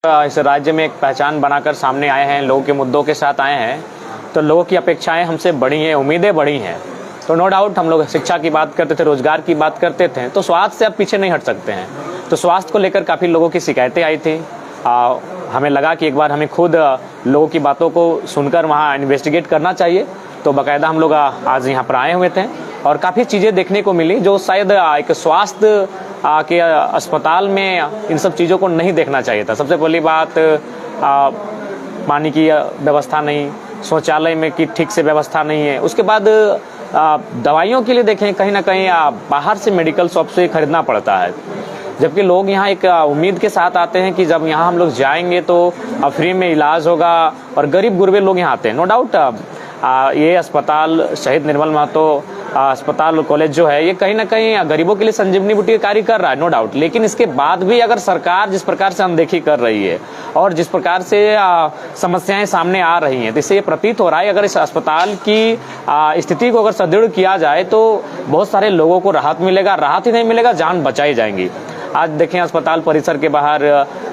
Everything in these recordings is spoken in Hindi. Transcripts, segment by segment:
इस राज्य में एक पहचान बनाकर सामने आए हैं, लोगों के मुद्दों के साथ आए हैं, तो लोगों की अपेक्षाएं हमसे बड़ी हैं, उम्मीदें बड़ी हैं। तो नो डाउट हम लोग शिक्षा की बात करते थे, रोजगार की बात करते थे, तो स्वास्थ्य से अब पीछे नहीं हट सकते हैं। तो स्वास्थ्य को लेकर काफ़ी लोगों की शिकायतें आई थी। हमें लगा कि एक बार हमें खुद लोगों की बातों को सुनकर वहाँ इन्वेस्टिगेट करना चाहिए। तो बाकायदा हम लोग आज यहाँ पर आए हुए थे और काफ़ी चीज़ें देखने को मिली जो शायद एक स्वास्थ्य के अस्पताल में इन सब चीज़ों को नहीं देखना चाहिए था। सबसे पहली बात, पानी की व्यवस्था नहीं, शौचालय में की ठीक से व्यवस्था नहीं है। उसके बाद दवाइयों के लिए देखें, कहीं ना कहीं बाहर से मेडिकल शॉप से खरीदना पड़ता है, जबकि लोग यहाँ एक उम्मीद के साथ आते हैं कि जब यहाँ हम लोग जाएंगे तो फ्री में इलाज होगा, और गरीब गुरबे लोग यहाँ आते हैं। नो डाउट ये अस्पताल शहीद निर्मल महतो अस्पताल कॉलेज जो है, ये कहीं ना कहीं गरीबों के लिए संजीवनी बूटी का कार्य कर रहा है, नो डाउट। लेकिन इसके बाद भी अगर सरकार जिस प्रकार से अनदेखी कर रही है और जिस प्रकार से समस्याएं सामने आ रही हैं, तो इससे ये प्रतीत हो रहा है अगर इस अस्पताल की स्थिति को अगर सुदृढ़ किया जाए तो बहुत सारे लोगों को राहत मिलेगा। राहत ही नहीं मिलेगा, जान बचाई जाएंगी। आज देखें, अस्पताल परिसर के बाहर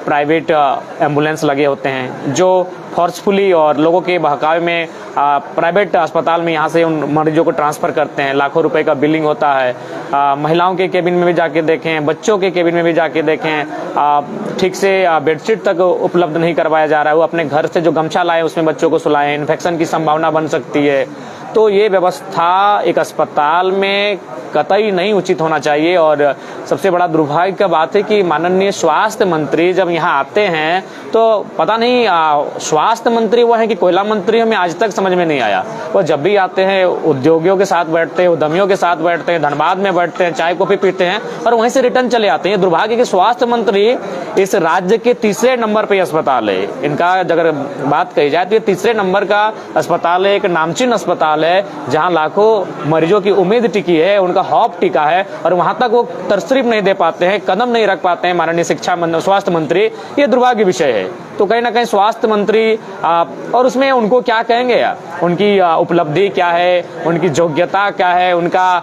प्राइवेट एम्बुलेंस लगे होते हैं जो फोर्सफुली और लोगों के बहकावे में प्राइवेट अस्पताल में यहाँ से उन मरीजों को ट्रांसफ़र करते हैं। लाखों रुपए का बिलिंग होता है। महिलाओं के केबिन में भी जाके देखें, बच्चों के केबिन में भी जाके देखें, ठीक से बेडशीट तक उपलब्ध नहीं करवाया जा रहा है। वो अपने घर से जो गमछा लाए उसमें बच्चों को सुलाएं, इन्फेक्शन की संभावना बन सकती है। तो ये व्यवस्था एक अस्पताल में कतई नहीं उचित होना चाहिए। और सबसे बड़ा दुर्भाग्य का बात है कि माननीय स्वास्थ्य मंत्री जब यहाँ आते हैं तो पता नहीं स्वास्थ्य मंत्री वो हैं कि कोयला मंत्री, हमें आज तक समझ में नहीं आया। वो जब भी आते हैं उद्योगियों के साथ बैठते हैं, उद्यमियों के साथ बैठते हैं, धनबाद में बैठते हैं, चाय कॉफी पीते हैं और वहीं से रिटर्न चले आते हैं। दुर्भाग्य कि स्वास्थ्य मंत्री इस राज्य के तीसरे नंबर पे अस्पताल है इनका, अगर बात कही जाए तो ये तीसरे नंबर का अस्पताल है, एक नामचीन अस्पताल है जहां लाखों मरीजों की उम्मीद टिकी है, उनका हौफ टिका है, और वहां तक वो तरसरीफ नहीं दे पाते हैं, कदम नहीं रख पाते हैं माननीय स्वास्थ्य मंत्री। ये दुर्भाग्य विषय है। तो कहीं ना कहीं स्वास्थ्य मंत्री और उसमें उनको क्या कहेंगे, उनकी उपलब्धि क्या है, उनकी योग्यता क्या है, उनका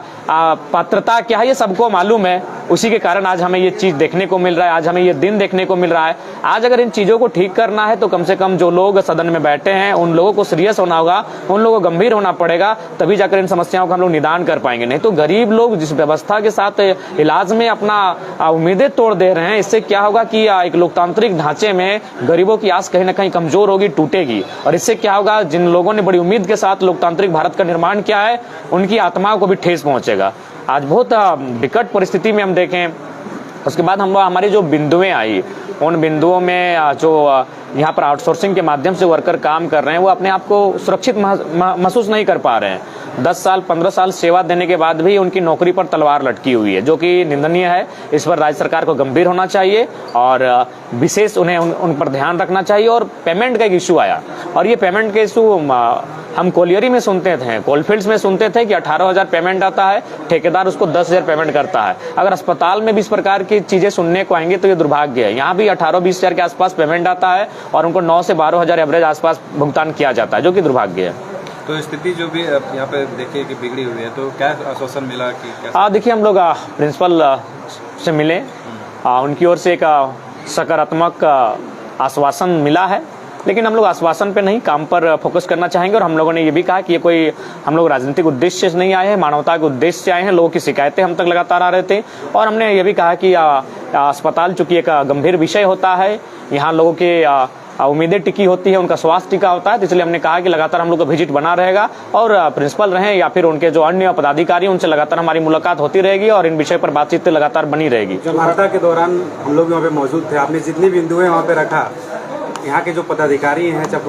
पात्रता क्या है, ये सबको मालूम है। उसी के कारण आज हमें ये चीज देखने को मिल रहा है, आज हमें ये दिन देखने को मिल रहा है। आज अगर इन चीजों को ठीक करना है तो कम से कम जो लोग सदन में बैठे हैं उन लोगों को सीरियस होना होगा, उन लोगों को गंभीर होना पड़ेगा, तभी जाकर इन समस्याओं का हम लोग निदान कर पाएंगे। नहीं तो गरीब लोग जिस व्यवस्था के साथ इलाज में अपना उम्मीदें तोड़ दे रहे हैं, इससे क्या होगा कि एक लोकतांत्रिक ढांचे में गरीबों की आस कहीं ना कहीं कमजोर होगी, टूटेगी। और इससे क्या होगा, जिन लोगों ने बड़ी उम्मीद के साथ लोकतांत्रिक भारत का निर्माण किया है उनकी आत्माओं को भी ठेस पहुंचेगा। आज बहुत विकट परिस्थिति में हम देखें। उसके बाद हमारी जो बिंदुएं आई, उन बिंदुओं में जो यहाँ पर आउटसोर्सिंग के माध्यम से वर्कर काम कर रहे हैं वो अपने आप को सुरक्षित महसूस नहीं कर पा रहे हैं। 10 साल 15 साल सेवा देने के बाद भी उनकी नौकरी पर तलवार लटकी हुई है, जो कि निंदनीय है। इस पर राज्य सरकार को गंभीर होना चाहिए और विशेष उन्हें उन पर ध्यान रखना चाहिए। और पेमेंट का एक इशू आया, और ये पेमेंट का इशू हम कोलियरी में सुनते थे, कोलफील्ड्स में सुनते थे कि 18,000 पेमेंट आता है, ठेकेदार उसको 10,000 पेमेंट करता है। अगर अस्पताल में भी इस प्रकार की चीजें सुनने को आएंगे तो ये दुर्भाग्य है। यहाँ भी 18-20 हजार के आसपास पेमेंट आता है और उनको 9 से 12,000 एवरेज आसपास भुगतान किया जाता है, जो कि दुर्भाग्य है। तो स्थिति जो भी यहाँ पे देखिए कि बिगड़ी हुई है, तो क्या आश्वासन मिला कि देखिए, हम लोग प्रिंसिपल से मिले, उनकी ओर से एक सकारात्मक आश्वासन मिला है, लेकिन हम लोग आश्वासन पे नहीं, काम पर फोकस करना चाहेंगे। और हम लोगों ने ये भी कहा कि ये कोई हम लोग राजनीतिक उद्देश्य से नहीं आए हैं, मानवता के उद्देश्य से आए हैं। लोगों की शिकायतें हम तक लगातार आ रहे थे, और हमने ये भी कहा कि अस्पताल चूंकि एक गंभीर विषय होता है, यहाँ लोगों के उम्मीदें टिकी होती है, उनका स्वास्थ्य टिका होता है, तो इसलिए हमने कहा कि लगातार हम लोग का विजिट बना रहेगा और प्रिंसिपल रहें या फिर उनके जो अन्य पदाधिकारी, उनसे लगातार हमारी मुलाकात होती रहेगी और इन विषय पर बातचीत लगातार बनी रहेगी। जब वार्ता के दौरान हम लोग वहाँ पे मौजूद थे, आपने जितनी बिंदुएं वहाँ पे रखा, यहाँ के जो पदाधिकारी हैं, चाहे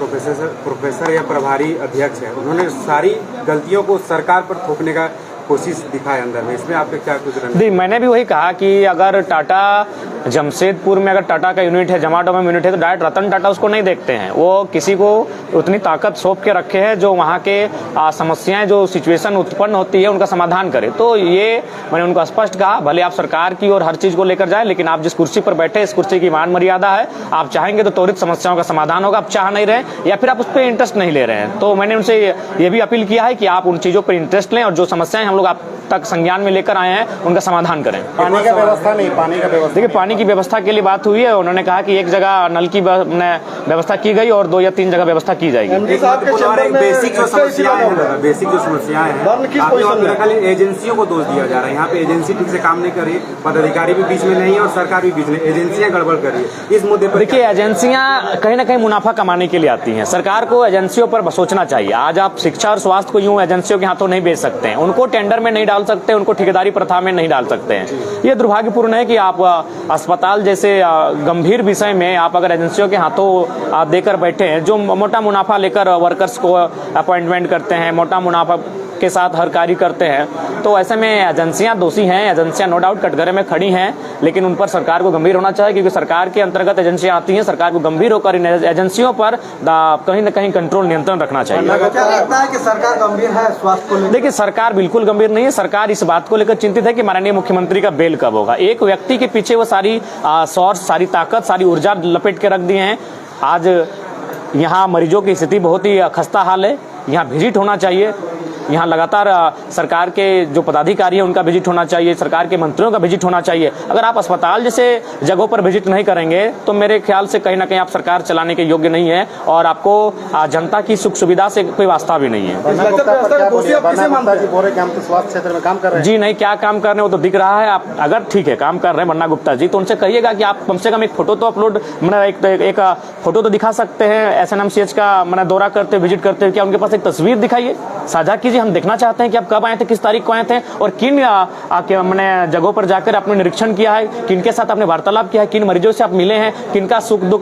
प्रोफेसर या प्रभारी अध्यक्ष है, उन्होंने सारी गलतियों को सरकार पर थोपने का कोशिश दिखाए अंदर में। इसमें आपके क्या कुछ नहीं, मैंने भी वही कहा कि अगर टाटा जमशेदपुर में अगर टाटा का यूनिट है, जमाटो में यूनिट है, तो डायरेक्ट रतन टाटा उसको नहीं देखते हैं। वो किसी को उतनी ताकत सौंप के रखे हैं जो वहाँ के समस्याएं, जो सिचुएशन उत्पन्न होती है, उनका समाधान करे। तो ये मैंने उनको स्पष्ट कहा, भले आप सरकार की और हर चीज को लेकर जाए, लेकिन आप जिस कुर्सी पर बैठे, इस कुर्सी की मान मर्यादा है। आप चाहेंगे तो त्वरित समस्याओं का समाधान होगा, आप चाह नहीं रहे या फिर आप उस पर इंटरेस्ट नहीं ले रहे हैं। तो मैंने उनसे ये भी अपील किया है कि आप उन चीजों पर इंटरेस्ट लें और जो समस्याएं हम लोग आप तक संज्ञान में लेकर आए हैं, उनका समाधान करें। पानी का व्यवस्था नहीं, पानी का व्यवस्था देखिए, पानी की व्यवस्था के लिए बात हुई है, उन्होंने कहा कि एक जगह नल की व्यवस्था की गई और 2 या 3 जगह व्यवस्था की जाएगी। बेसिक जो समस्याएं हैं खाली एजेंसियों को दोष दिया जा रहा है। यहाँ पे एजेंसी ठीक से काम नहीं कर रही, पदाधिकारी भी बीच में नहीं है और सरकार भी बीच में, एजेंसियां गड़बड़ कर रही है। इस मुद्दे पर देखिए, एजेंसियां कहीं ना कहीं मुनाफा कमाने के लिए आती हैं। सरकार को एजेंसियों पर सोचना चाहिए। आज आप शिक्षा और स्वास्थ्य को यूं एजेंसियों के हाथों नहीं बेच सकते हैं, उनको टेंडर में नहीं डाल सकते, उनको ठेकेदारी प्रथा में नहीं डाल सकते हैं। ये दुर्भाग्यपूर्ण है कि आप अस्पताल जैसे गंभीर विषय में आप अगर एजेंसियों के हाथों देकर बैठे हैं, जो मोटा मुनाफा लेकर वर्कर्स को अपॉइंटमेंट करते हैं, मोटा मुनाफा के साथ हर कार्य करते हैं, तो ऐसे में एजेंसियां दोषी हैं। एजेंसियां नो डाउट कटघरे में खड़ी हैं, लेकिन उन पर सरकार को गंभीर होना चाहिए, क्योंकि सरकार के अंतर्गत एजेंसियां आती हैं। सरकार को गंभीर होकर इन एजेंसियों पर कहीं न कहीं कंट्रोल, नियंत्रण रखना चाहिए। क्या लगता है कि सरकार गंभीर है स्वास्थ्य को लेकर? देखिए, सरकार बिल्कुल गंभीर नहीं है। सरकार इस बात को लेकर चिंतित है कि माननीय मुख्यमंत्री का बेल कब होगा। एक व्यक्ति के पीछे वो सारी सोर्स, सारी ताकत, सारी ऊर्जा लपेट के रख दिए हैं। आज यहाँ मरीजों की स्थिति बहुत ही खस्ता हाल है। यहाँ विजिट होना चाहिए, यहाँ लगातार सरकार के जो पदाधिकारी हैं उनका विजिट होना चाहिए, सरकार के मंत्रियों का विजिट होना चाहिए। अगर आप अस्पताल जैसे जगहों पर विजिट नहीं करेंगे तो मेरे ख्याल से कहीं ना कहीं आप सरकार चलाने के योग्य नहीं है और आपको जनता की सुख सुविधा से कोई वास्ता भी नहीं है। स्वास्थ्य क्षेत्र में काम कर रहे हैं जी नहीं, क्या काम कर रहे हैं वो तो दिख रहा है। आप अगर ठीक है काम कर रहे हैं बन्ना गुप्ता जी, तो उनसे कहिएगा कि आप कम से कम एक फोटो तो अपलोड, एक फोटो तो दिखा सकते हैं SNMCH का दौरा करते, विजिट करते हुए। क्या उनके पास एक तस्वीर दिखाइए, साझा कीजिए। हम देखना चाहते हैं कि आप कब आए थे, किस तारीख को आए थे और किन जगहों पर जाकर आपने निरीक्षण किया है, किनके साथ आपने वार्तालाप किया है, किन मरीजों से आप मिले हैं, किनका सुख दुख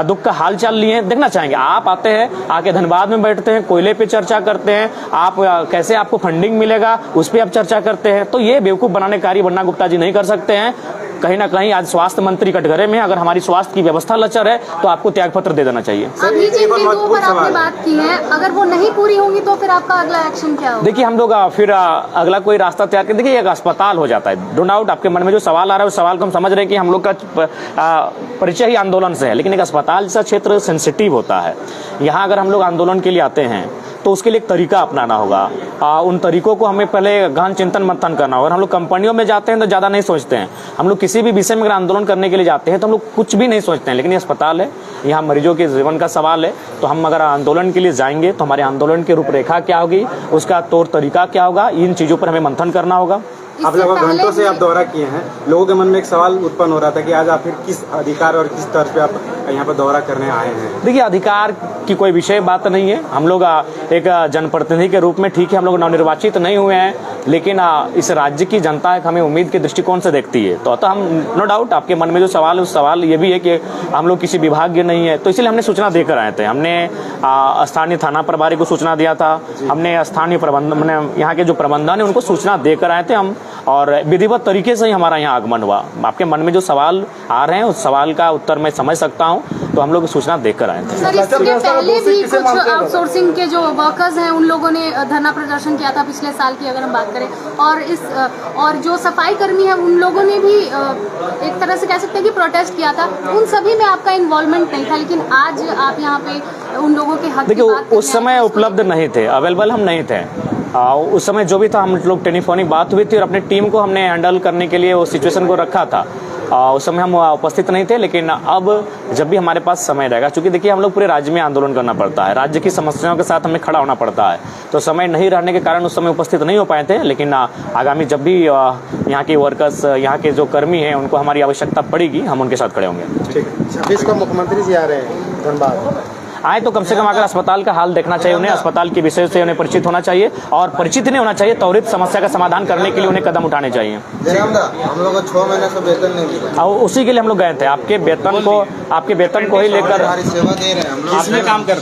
दुख का हाल चाल लिए हैं, देखना चाहेंगे। आप आते हैं, आके धनबाद में बैठते हैं, कोयले पे चर्चा करते हैं, आप कैसे आपको फंडिंग मिलेगा उस पर आप चर्चा करते हैं। तो ये बेवकूफ बनाने कार्य बन्ना गुप्ता जी नहीं कर सकते हैं। कहीं ना कहीं आज स्वास्थ्य मंत्री कटघरे में, अगर हमारी स्वास्थ्य की व्यवस्था लचर है तो आपको त्यागपत्र दे देना चाहिए। अभी जिन बिंदुओं पर आपने बात की है, अगर वो नहीं पूरी होंगी तो फिर आपका अगला एक्शन क्या होगा? देखिए, हम लोग फिर अगला कोई रास्ता तैयार कर, देखिए एक अस्पताल हो जाता है। डोंट डाउट आपके मन में जो सवाल आ रहा है उस सवाल को हम समझ रहे हैं कि हम लोग का परिचय ही आंदोलन से है, लेकिन एक अस्पताल जैसा क्षेत्र सेंसिटिव होता है। यहाँ अगर हम लोग आंदोलन के लिए आते हैं तो उसके लिए एक तरीका अपनाना होगा। उन तरीकों को हमें पहले गहन चिंतन मंथन करना होगा। हम लोग कंपनियों में जाते हैं तो ज़्यादा नहीं सोचते हैं। हम लोग किसी भी विषय में अगर आंदोलन करने के लिए जाते हैं तो हम लोग कुछ भी नहीं सोचते हैं, लेकिन ये अस्पताल है, यहाँ मरीजों के जीवन का सवाल है। तो हम अगर आंदोलन के लिए जाएंगे तो हमारे आंदोलन की रूपरेखा क्या होगी, उसका तौर तरीका क्या होगा, इन चीज़ों पर हमें मंथन करना होगा। आप लगभग घंटों से आप दौरा किए हैं, लोगों के मन में एक सवाल उत्पन्न हो रहा था कि आज आप फिर किस अधिकार और किस तर्ज पे आप यहाँ पर दौरा करने आए हैं? देखिए, अधिकार की कोई विषय बात नहीं है। हम लोग एक जनप्रतिनिधि के रूप में, ठीक है हम लोग नवनिर्वाचित नहीं हुए हैं, लेकिन इस राज्य की जनता हमें उम्मीद के दृष्टिकोण से देखती है। तो अतः हम नो डाउट आपके मन में जो सवाल है उस सवाल ये भी है कि हम लोग किसी विभागीय नहीं है, तो इसलिए हमने सूचना देकर आए थे। हमने स्थानीय थाना प्रभारी को सूचना दिया था, हमने स्थानीय प्रबंधन यहाँ के जो प्रबंधन है उनको सूचना देकर आए थे हम, और विधिवत तरीके से ही हमारा यहाँ आगमन हुआ। आपके मन में जो सवाल आ रहे हैं उस सवाल का उत्तर मैं समझ सकता हूँ, तो हम लोग सूचना देकर आए थे। सर, इसके पहले भी कुछ आउटसोर्सिंग के जो वर्कर्स हैं उन लोगों ने धरना प्रदर्शन किया था पिछले साल की अगर हम बात करें, और जो सफाई कर्मी हैं उन लोगों ने भी एक तरह से कह सकते हैं कि प्रोटेस्ट किया था। उन सभी में आपका इन्वॉल्वमेंट नहीं था, लेकिन आज आप यहाँ पे उन लोगों के हक की बात देखिए, उस समय उपलब्ध नहीं थे, अवेलेबल हम नहीं थे। उस समय जो भी था हम लोग टेलीफोनिक बात हुई थी और अपनी टीम को हमने हैंडल करने के लिए वो सिचुएशन को रखा था। उस समय हम उपस्थित नहीं थे, लेकिन अब जब भी हमारे पास समय रहेगा, क्योंकि देखिए हम लोग पूरे राज्य में आंदोलन करना पड़ता है, राज्य की समस्याओं के साथ हमें खड़ा होना पड़ता है, तो समय नहीं रहने के कारण उस समय उपस्थित नहीं हो पाए थे। लेकिन आगामी जब भी यहाँ के वर्कर्स, यहाँ के जो कर्मी हैं उनको हमारी आवश्यकता पड़ेगी, हम उनके साथ खड़े होंगे। ठीक है, 26 को मुख्यमंत्री जी आ रहे हैं धनबाद, आए तो कम से कम आकर अस्पताल का हाल देखना चाहिए उन्हें, अस्पताल के विषय से उन्हें परिचित होना चाहिए, और परिचित नहीं होना चाहिए, त्वरित समस्या का समाधान करने के लिए उन्हें कदम उठाने चाहिए। हम लोग को 6 महीने से वेतन नहीं मिला, और उसी के लिए हम लोग गए थे। आपके वेतन को ही लेकर सेवा दे रहे हैं हम लोग, काम करते